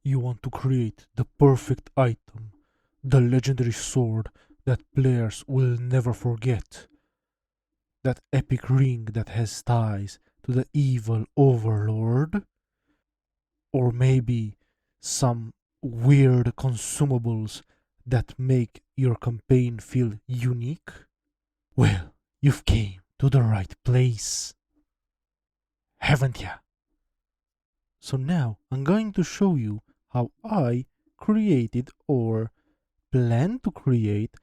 You want to create the perfect item, the legendary sword that players will never forget, that epic ring that has ties to the evil overlord, or maybe some weird consumables that make your campaign feel unique. Well, you've came to the right place, haven't ya? So now I'm going to show you how I created or plan to create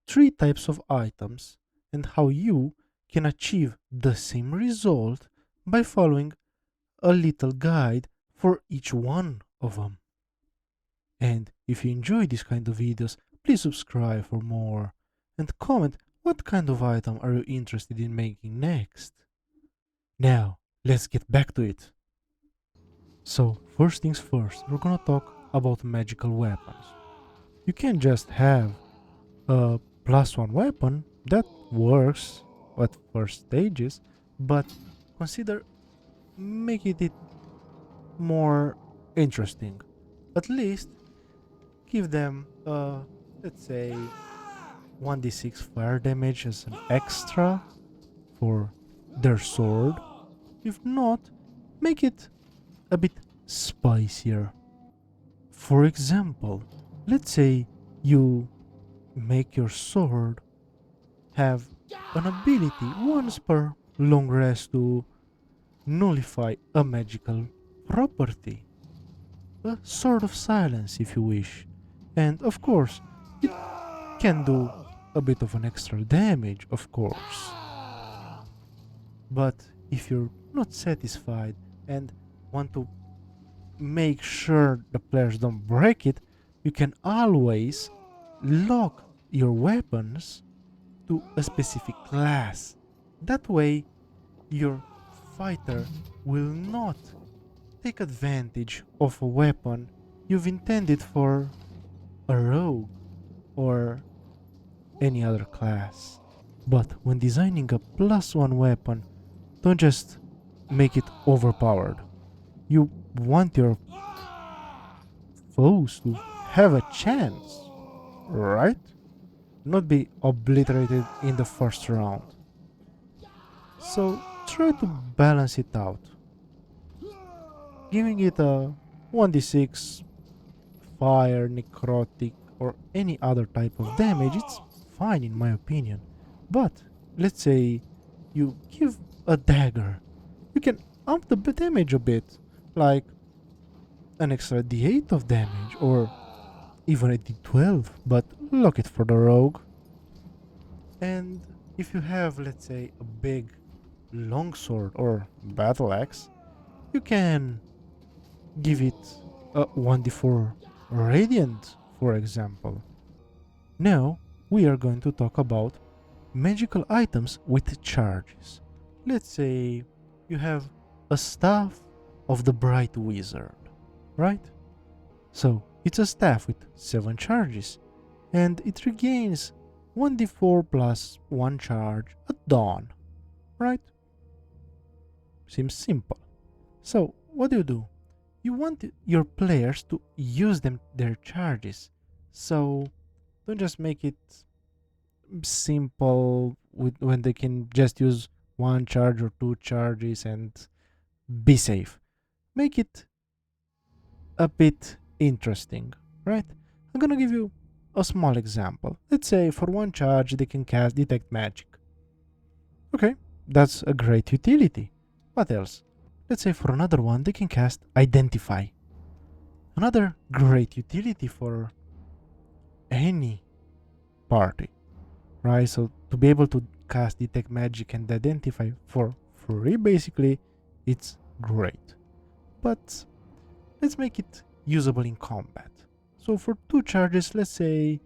three types of items and how you can achieve the same result by following a little guide for each one of them. And if you enjoy this kind of videos, please subscribe for more and comment what kind of item are you interested in making next. Now, let's get back to it. So, first things first, we're gonna talk about magical weapons. You can't just have a +1 weapon that works at first stages, but consider making it more interesting. At least give them, let's say, 1d6 fire damage as an extra for their sword. If not, make it a bit spicier. For example, let's say you make your sword have an ability once per long rest to nullify a magical property. A sword of silence if you wish. And of course, it can do a bit of an extra damage, of course. But if you're not satisfied and want to make sure the players don't break it, you can always lock your weapons to a specific class. That way, your fighter will not take advantage of a weapon you've intended for a rogue or any other class. But when designing a +1 weapon, don't just make it overpowered. You want your foes to have a chance, right? Not be obliterated in the first round. So try to balance it out. Giving it a 1d6 fire, necrotic, or any other type of damage, it's fine in my opinion. But let's say you give a dagger, you can up the damage a bit, like an extra d8 of damage, or even a d12, but lock it for the rogue. And if you have, let's say, a big longsword or battle axe, you can give it a 1d4 radiant, for example. Now we are going to talk about magical items with charges. Let's say you have a staff of the bright wizard, right? So it's a staff with 7 charges, and it regains 1d4 plus 1 charge at dawn, right? Seems simple. So what do? You want your players to use their charges, so don't just make it simple with when they can just use 1 charge or 2 charges and be safe. Make it a bit interesting, right? I'm gonna give you a small example. Let's say for 1 charge they can cast Detect Magic. Okay, that's a great utility. What else? Let's say for another one they can cast Identify. Another great utility for any party, right? So to be able to cast Detect Magic and Identify for free, basically, it's great. But let's make it usable in combat. So for 2 charges, let's say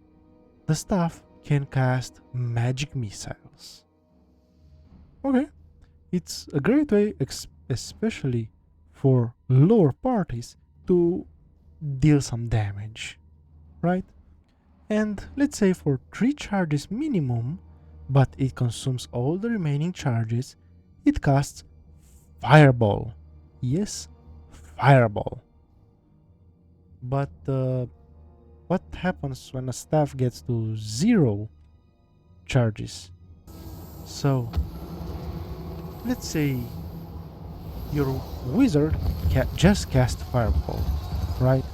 the staff can cast magic missiles. Okay, it's a great way, especially for lower parties, to deal some damage, right? And let's say for 3 charges minimum, but it consumes all the remaining charges, it casts Fireball. Yes, Fireball. But what happens when a staff gets to 0 charges? So let's say your wizard just cast fireball, right?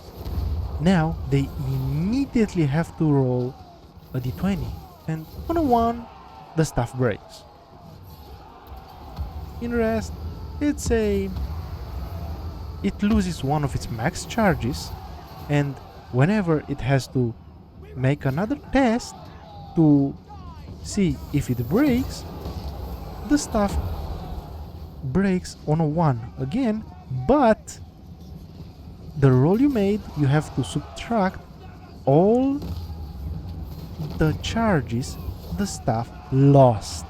Now they immediately have to roll a d20, and on a 1 the staff breaks. In rest, it's a it loses one of its max charges, and whenever it has to make another test to see if it breaks, the staff breaks on a 1 again, but the roll you made, you have to subtract all the charges the staff lost.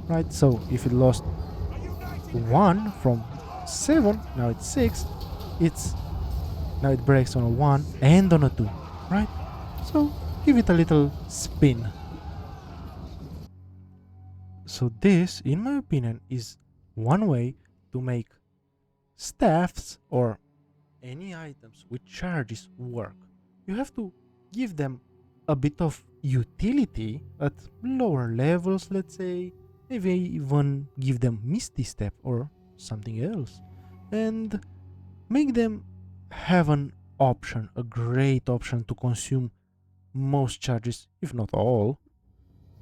Right? So if it lost 1 from 7, now it's 6, now it breaks on a 1 and on a 2, right? So give it a little spin. So this, in my opinion, is one way to make staffs or any items with charges work. You have to give them a bit of utility at lower levels, let's say. Maybe even give them Misty Step or something else. And make them have an option, a great option to consume most charges, if not all.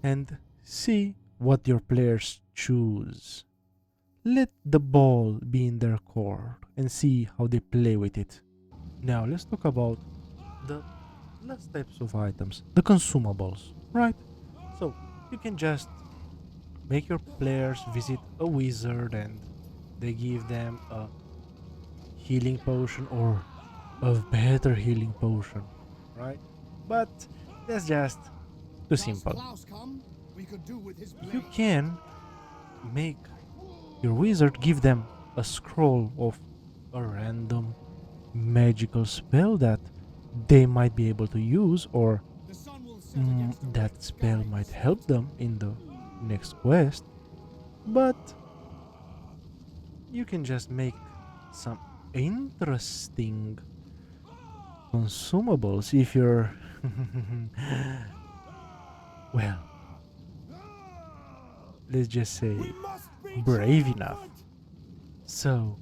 And see what your players choose. Let the ball be in their court and see how they play with it. Now let's talk about the last types of items, the consumables, right? So you can just make your players visit a wizard and they give them a healing potion or a better healing potion, right? But that's just too simple. You can make your wizard give them a scroll of a random magical spell that they might be able to use, or that spell might help them in the next quest. But you can just make some interesting consumables if you're well, let's just say brave enough. So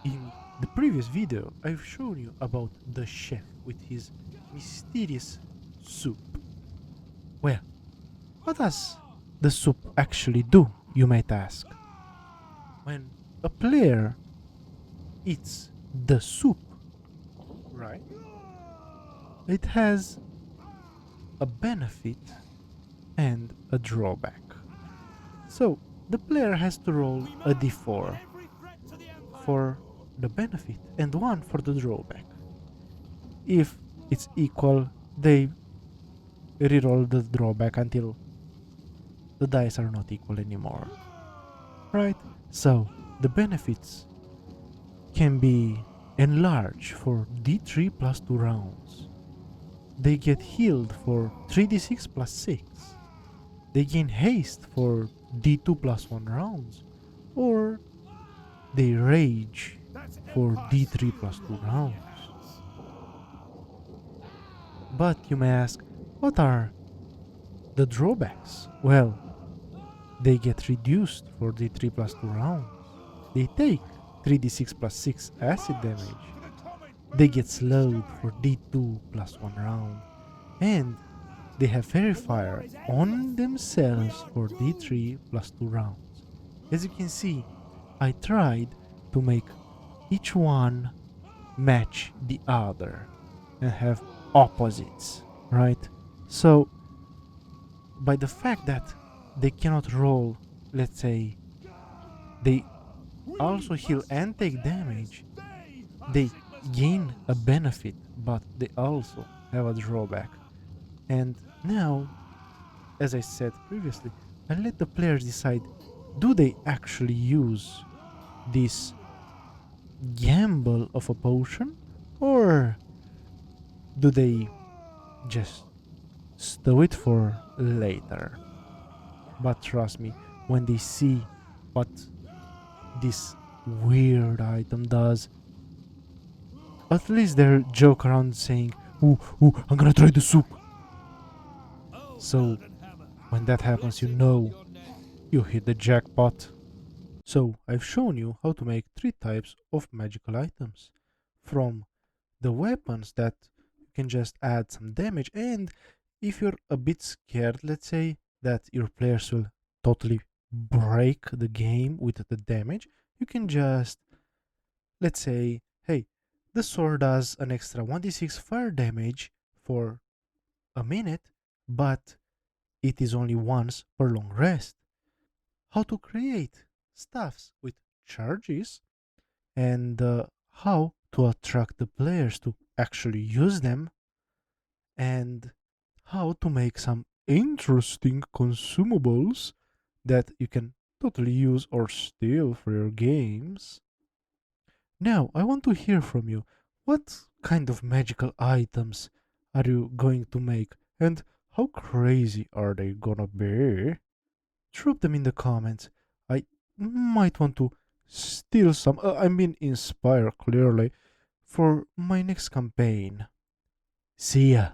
in the previous video I've shown you about the chef with his mysterious soup. Well, what does the soup actually do, you might ask? When a player eats the soup, right, it has a benefit and a drawback. So the player has to roll a d4 for the benefit and 1 for the drawback. If it's equal, they reroll the drawback until the dice are not equal anymore. Right? So the benefits can be enlarged for d3 plus 2 rounds. They get healed for 3d6 plus 6. They gain haste for d2 plus 1 rounds. Or they rage for d3 plus 2 rounds. But you may ask, what are the drawbacks? Well, they get reduced for d3 plus 2 rounds. They take 3d6 plus 6 acid damage. They get slowed for d2 plus 1 round. And they have Fairy Fire on themselves for d3 plus 2 rounds. As you can see, I tried to make each one match the other and have opposites, right? So by the fact that they cannot roll, let's say, they also heal and take damage, they gain a benefit, but they also have a drawback. And now, as I said previously, I let the players decide, do they actually use this gamble of a potion, or do they just stow it for later? But trust me, when they see what this weird item does, at least they joke around saying, "Ooh, ooh, I'm gonna try the soup." So when that happens, you know you hit the jackpot. So I've shown you how to make three types of magical items. From the weapons that you can just add some damage, and if you're a bit scared, let's say, that your players will totally break the game with the damage, you can just, let's say, hey, the sword does an extra 1d6 fire damage for a minute, but it is only once per long rest. How to create stuffs with charges, and how to attract the players to actually use them, and how to make some interesting consumables that you can totally use or steal for your games. Now, I want to hear from you. What kind of magical items are you going to make, and how crazy are they gonna be? Drop them in the comments. I might want to steal some, I mean, inspire clearly, for my next campaign. See ya!